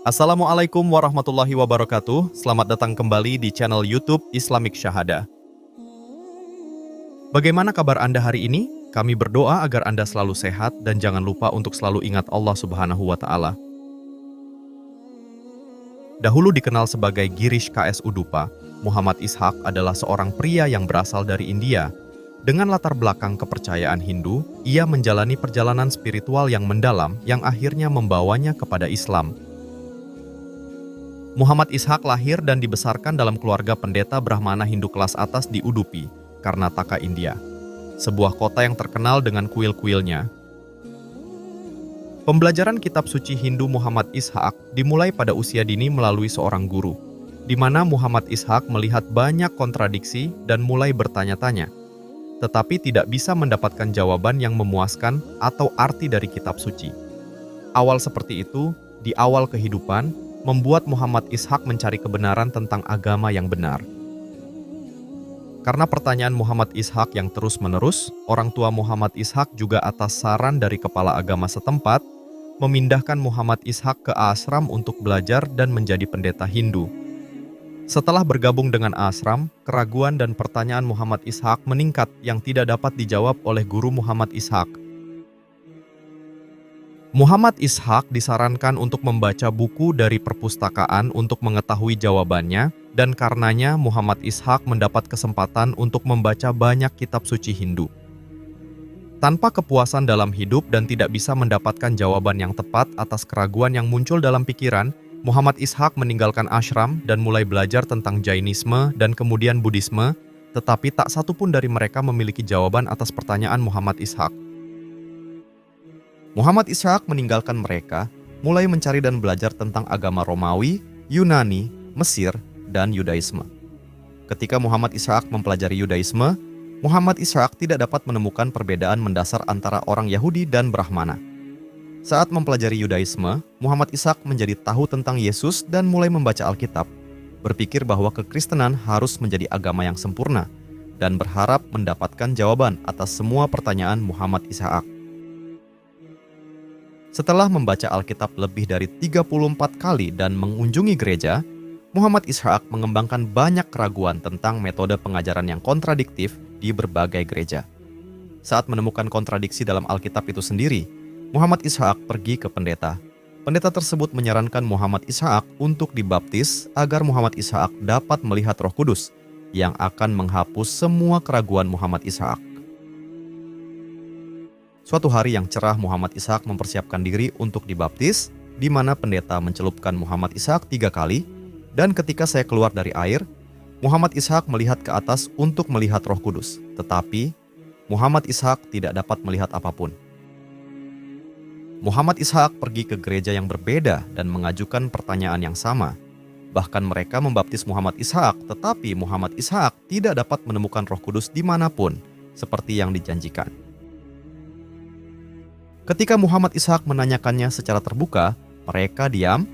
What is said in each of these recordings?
Assalamualaikum warahmatullahi wabarakatuh. Selamat datang kembali di channel YouTube Islamic Syahada. Bagaimana kabar Anda hari ini? Kami berdoa agar Anda selalu sehat dan jangan lupa untuk selalu ingat Allah Subhanahu wa Ta'ala. Dahulu dikenal sebagai Girish KS Udupa, Muhammad Ishaq adalah seorang pria yang berasal dari India. Dengan latar belakang kepercayaan Hindu, ia menjalani perjalanan spiritual yang mendalam yang akhirnya membawanya kepada Islam. Muhammad Ishaq lahir dan dibesarkan dalam keluarga pendeta Brahmana Hindu kelas atas di Udupi, Karnataka, India. Sebuah kota yang terkenal dengan kuil-kuilnya. Pembelajaran kitab suci Hindu Muhammad Ishaq dimulai pada usia dini melalui seorang guru, di mana Muhammad Ishaq melihat banyak kontradiksi dan mulai bertanya-tanya, tetapi tidak bisa mendapatkan jawaban yang memuaskan atau arti dari kitab suci. Awal seperti itu, di awal kehidupan, membuat Muhammad Ishaq mencari kebenaran tentang agama yang benar. Karena pertanyaan Muhammad Ishaq yang terus-menerus, orang tua Muhammad Ishaq juga atas saran dari kepala agama setempat, memindahkan Muhammad Ishaq ke ashram untuk belajar dan menjadi pendeta Hindu. Setelah bergabung dengan ashram, keraguan dan pertanyaan Muhammad Ishaq meningkat yang tidak dapat dijawab oleh guru Muhammad Ishaq. Muhammad Ishaq disarankan untuk membaca buku dari perpustakaan untuk mengetahui jawabannya, dan karenanya Muhammad Ishaq mendapat kesempatan untuk membaca banyak kitab suci Hindu. Tanpa kepuasan dalam hidup dan tidak bisa mendapatkan jawaban yang tepat atas keraguan yang muncul dalam pikiran, Muhammad Ishaq meninggalkan ashram dan mulai belajar tentang Jainisme dan kemudian Buddhisme, tetapi tak satu pun dari mereka memiliki jawaban atas pertanyaan Muhammad Ishaq. Muhammad Ishaq meninggalkan mereka, mulai mencari dan belajar tentang agama Romawi, Yunani, Mesir, dan Yudaisme. Ketika Muhammad Ishaq mempelajari Yudaisme, Muhammad Ishaq tidak dapat menemukan perbedaan mendasar antara orang Yahudi dan Brahmana. Saat mempelajari Yudaisme, Muhammad Ishaq menjadi tahu tentang Yesus dan mulai membaca Alkitab, berpikir bahwa kekristenan harus menjadi agama yang sempurna, dan berharap mendapatkan jawaban atas semua pertanyaan Muhammad Ishaq. Setelah membaca Alkitab lebih dari 34 kali dan mengunjungi gereja, Muhammad Ishaq mengembangkan banyak keraguan tentang metode pengajaran yang kontradiktif di berbagai gereja. Saat menemukan kontradiksi dalam Alkitab itu sendiri, Muhammad Ishaq pergi ke pendeta. Pendeta tersebut menyarankan Muhammad Ishaq untuk dibaptis agar Muhammad Ishaq dapat melihat Roh Kudus yang akan menghapus semua keraguan Muhammad Ishaq. Suatu hari yang cerah, Muhammad Ishaq mempersiapkan diri untuk dibaptis, di mana pendeta mencelupkan Muhammad Ishaq 3 kali, dan ketika saya keluar dari air, Muhammad Ishaq melihat ke atas untuk melihat Roh Kudus, tetapi Muhammad Ishaq tidak dapat melihat apapun. Muhammad Ishaq pergi ke gereja yang berbeda dan mengajukan pertanyaan yang sama. Bahkan mereka membaptis Muhammad Ishaq, tetapi Muhammad Ishaq tidak dapat menemukan Roh Kudus dimanapun, seperti yang dijanjikan. Ketika Muhammad Ishaq menanyakannya secara terbuka, mereka diam,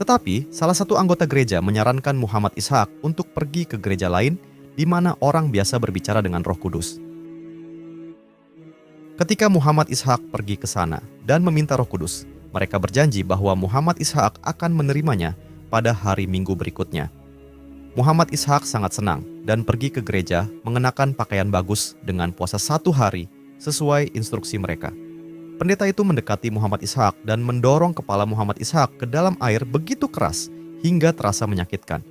tetapi salah satu anggota gereja menyarankan Muhammad Ishaq untuk pergi ke gereja lain di mana orang biasa berbicara dengan Roh Kudus. Ketika Muhammad Ishaq pergi ke sana dan meminta Roh Kudus, mereka berjanji bahwa Muhammad Ishaq akan menerimanya pada hari Minggu berikutnya. Muhammad Ishaq sangat senang dan pergi ke gereja mengenakan pakaian bagus dengan puasa 1 hari sesuai instruksi mereka. Pendeta itu mendekati Muhammad Ishaq dan mendorong kepala Muhammad Ishaq ke dalam air begitu keras hingga terasa menyakitkan.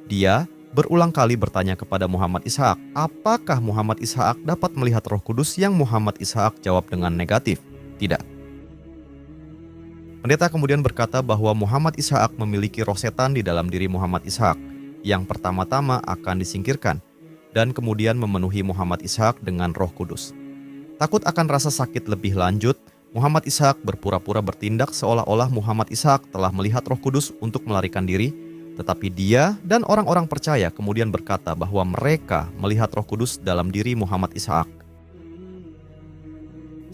Dia berulang kali bertanya kepada Muhammad Ishaq, apakah Muhammad Ishaq dapat melihat Roh Kudus, yang Muhammad Ishaq jawab dengan negatif, tidak. Pendeta kemudian berkata bahwa Muhammad Ishaq memiliki roh setan di dalam diri Muhammad Ishaq, yang pertama-tama akan disingkirkan, dan kemudian memenuhi Muhammad Ishaq dengan Roh Kudus. Takut akan rasa sakit lebih lanjut, Muhammad Ishaq berpura-pura bertindak seolah-olah Muhammad Ishaq telah melihat Roh Kudus untuk melarikan diri, tetapi dia dan orang-orang percaya kemudian berkata bahwa mereka melihat Roh Kudus dalam diri Muhammad Ishaq.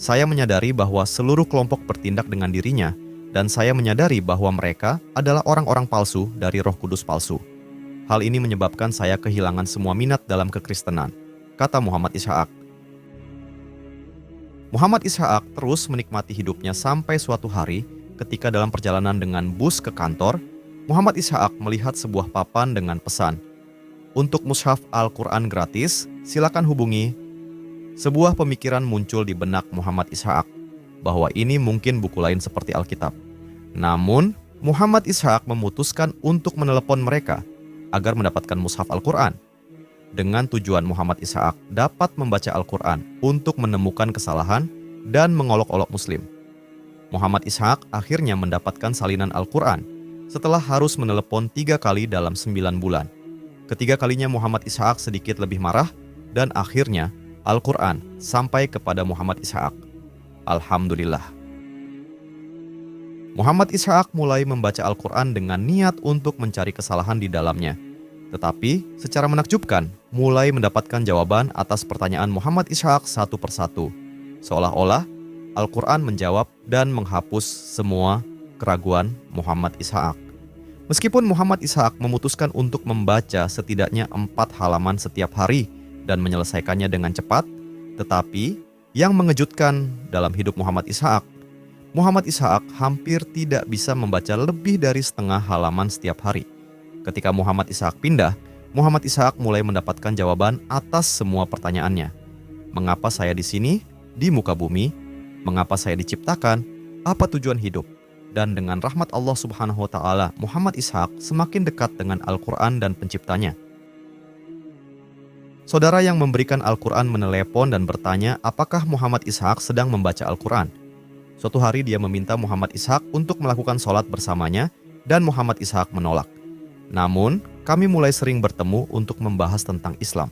Saya menyadari bahwa seluruh kelompok bertindak dengan dirinya, dan saya menyadari bahwa mereka adalah orang-orang palsu dari Roh Kudus palsu. Hal ini menyebabkan saya kehilangan semua minat dalam kekristenan, kata Muhammad Ishaq. Muhammad Ishaq terus menikmati hidupnya sampai suatu hari ketika dalam perjalanan dengan bus ke kantor, Muhammad Ishaq melihat sebuah papan dengan pesan, "Untuk mushaf Al-Quran gratis, silakan hubungi." Sebuah pemikiran muncul di benak Muhammad Ishaq, bahwa ini mungkin buku lain seperti Alkitab. Namun, Muhammad Ishaq memutuskan untuk menelepon mereka agar mendapatkan mushaf Al-Quran. Dengan tujuan Muhammad Ishaq dapat membaca Al-Quran untuk menemukan kesalahan dan mengolok-olok Muslim. Muhammad Ishaq akhirnya mendapatkan salinan Al-Quran setelah harus menelepon 3 kali dalam 9 bulan. Ketiga kalinya Muhammad Ishaq sedikit lebih marah dan akhirnya Al-Quran sampai kepada Muhammad Ishaq. Alhamdulillah. Muhammad Ishaq mulai membaca Al-Quran dengan niat untuk mencari kesalahan di dalamnya. Tetapi secara menakjubkan mulai mendapatkan jawaban atas pertanyaan Muhammad Ishaq satu persatu. Seolah-olah Al-Quran menjawab dan menghapus semua keraguan Muhammad Ishaq. Meskipun Muhammad Ishaq memutuskan untuk membaca setidaknya 4 halaman setiap hari dan menyelesaikannya dengan cepat, tetapi yang mengejutkan dalam hidup Muhammad Ishaq hampir tidak bisa membaca lebih dari setengah halaman setiap hari. Ketika Muhammad Ishaq pindah, Muhammad Ishaq mulai mendapatkan jawaban atas semua pertanyaannya. Mengapa saya di sini, di muka bumi? Mengapa saya diciptakan? Apa tujuan hidup? Dan dengan rahmat Allah Subhanahu wa Ta'ala, Muhammad Ishaq semakin dekat dengan Al-Quran dan penciptanya. Saudara yang memberikan Al-Quran menelepon dan bertanya apakah Muhammad Ishaq sedang membaca Al-Quran. Suatu hari dia meminta Muhammad Ishaq untuk melakukan sholat bersamanya dan Muhammad Ishaq menolak. Namun, kami mulai sering bertemu untuk membahas tentang Islam.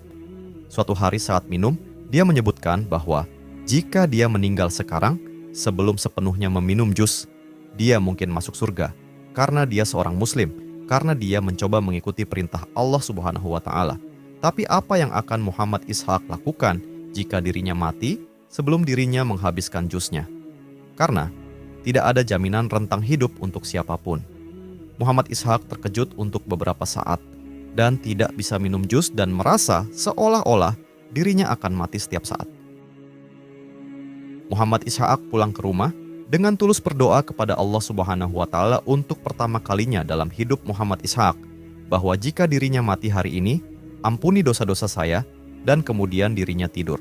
Suatu hari saat minum, dia menyebutkan bahwa jika dia meninggal sekarang, sebelum sepenuhnya meminum jus, dia mungkin masuk surga karena dia seorang muslim, karena dia mencoba mengikuti perintah Allah Subhanahu wa Ta'ala. Tapi apa yang akan Muhammad Ishaq lakukan jika dirinya mati sebelum dirinya menghabiskan jusnya? Karena tidak ada jaminan rentang hidup untuk siapapun. Muhammad Ishaq terkejut untuk beberapa saat dan tidak bisa minum jus dan merasa seolah-olah dirinya akan mati setiap saat. Muhammad Ishaq pulang ke rumah dengan tulus berdoa kepada Allah Subhanahu wa Ta'ala untuk pertama kalinya dalam hidup Muhammad Ishaq, bahwa jika dirinya mati hari ini, ampuni dosa-dosa saya, dan kemudian dirinya tidur.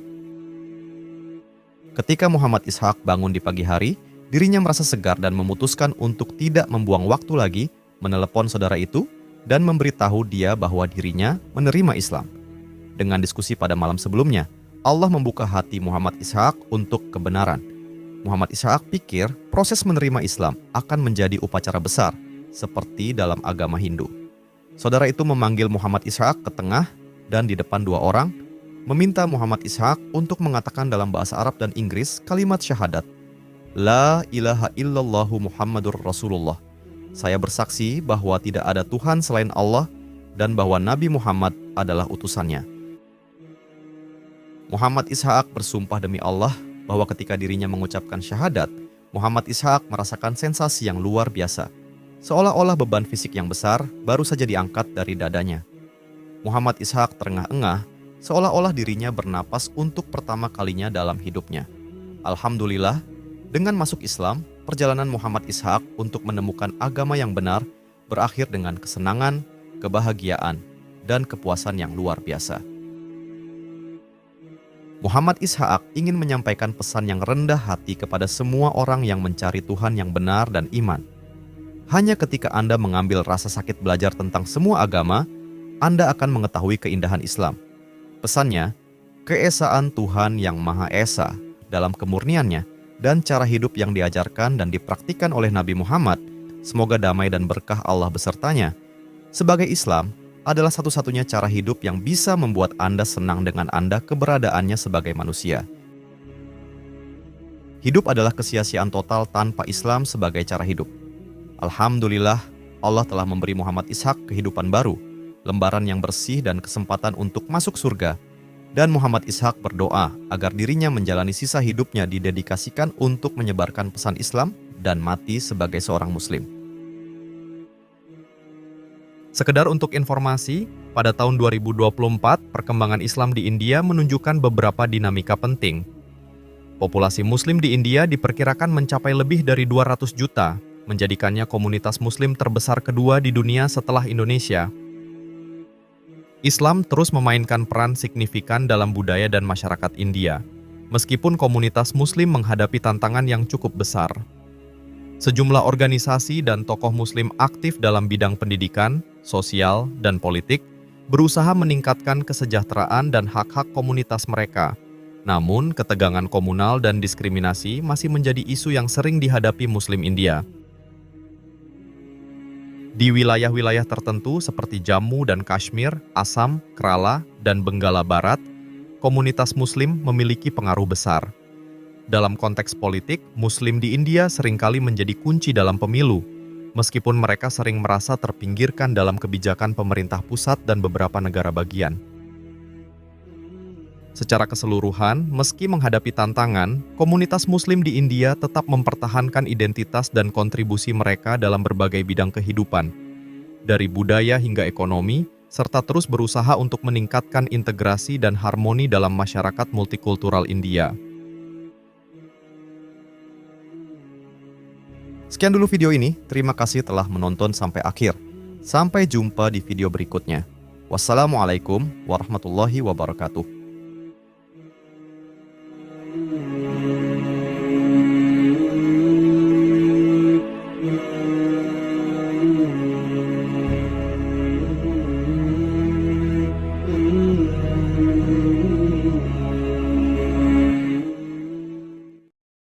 Ketika Muhammad Ishaq bangun di pagi hari, dirinya merasa segar dan memutuskan untuk tidak membuang waktu lagi menelepon saudara itu dan memberitahu dia bahwa dirinya menerima Islam. Dengan diskusi pada malam sebelumnya, Allah membuka hati Muhammad Ishaq untuk kebenaran. Muhammad Ishaq pikir proses menerima Islam akan menjadi upacara besar, seperti dalam agama Hindu. Saudara itu memanggil Muhammad Ishaq ke tengah dan di depan 2 orang, meminta Muhammad Ishaq untuk mengatakan dalam bahasa Arab dan Inggris kalimat syahadat, La ilaha illallahu Muhammadur Rasulullah. Saya bersaksi bahwa tidak ada Tuhan selain Allah dan bahwa Nabi Muhammad adalah utusannya. Muhammad Ishaq bersumpah demi Allah bahwa ketika dirinya mengucapkan syahadat, Muhammad Ishaq merasakan sensasi yang luar biasa. Seolah-olah beban fisik yang besar baru saja diangkat dari dadanya. Muhammad Ishaq terengah-engah, seolah-olah dirinya bernapas untuk pertama kalinya dalam hidupnya. Alhamdulillah, dengan masuk Islam, perjalanan Muhammad Ishaq untuk menemukan agama yang benar berakhir dengan kesenangan, kebahagiaan, dan kepuasan yang luar biasa. Muhammad Ishaq ingin menyampaikan pesan yang rendah hati kepada semua orang yang mencari Tuhan yang benar dan iman. Hanya ketika Anda mengambil rasa sakit belajar tentang semua agama, Anda akan mengetahui keindahan Islam. Pesannya, keesaan Tuhan yang Maha Esa dalam kemurniannya dan cara hidup yang diajarkan dan dipraktikkan oleh Nabi Muhammad, semoga damai dan berkah Allah besertanya, sebagai Islam, adalah satu-satunya cara hidup yang bisa membuat Anda senang dengan Anda keberadaannya sebagai manusia. Hidup adalah kesia-siaan total tanpa Islam sebagai cara hidup. Alhamdulillah, Allah telah memberi Muhammad Ishaq kehidupan baru, lembaran yang bersih dan kesempatan untuk masuk surga. Dan Muhammad Ishaq berdoa agar dirinya menjalani sisa hidupnya didedikasikan untuk menyebarkan pesan Islam dan mati sebagai seorang Muslim. Sekedar untuk informasi, pada tahun 2024, perkembangan Islam di India menunjukkan beberapa dinamika penting. Populasi Muslim di India diperkirakan mencapai lebih dari 200 juta, menjadikannya komunitas Muslim terbesar kedua di dunia setelah Indonesia. Islam terus memainkan peran signifikan dalam budaya dan masyarakat India, meskipun komunitas Muslim menghadapi tantangan yang cukup besar. Sejumlah organisasi dan tokoh Muslim aktif dalam bidang pendidikan, sosial, dan politik berusaha meningkatkan kesejahteraan dan hak-hak komunitas mereka. Namun, ketegangan komunal dan diskriminasi masih menjadi isu yang sering dihadapi Muslim India. Di wilayah-wilayah tertentu seperti Jammu dan Kashmir, Assam, Kerala, dan Benggala Barat, komunitas Muslim memiliki pengaruh besar. Dalam konteks politik, Muslim di India seringkali menjadi kunci dalam pemilu, meskipun mereka sering merasa terpinggirkan dalam kebijakan pemerintah pusat dan beberapa negara bagian. Secara keseluruhan, meski menghadapi tantangan, komunitas Muslim di India tetap mempertahankan identitas dan kontribusi mereka dalam berbagai bidang kehidupan, dari budaya hingga ekonomi, serta terus berusaha untuk meningkatkan integrasi dan harmoni dalam masyarakat multikultural India. Sekian dulu video ini, terima kasih telah menonton sampai akhir. Sampai jumpa di video berikutnya. Wassalamualaikum warahmatullahi wabarakatuh.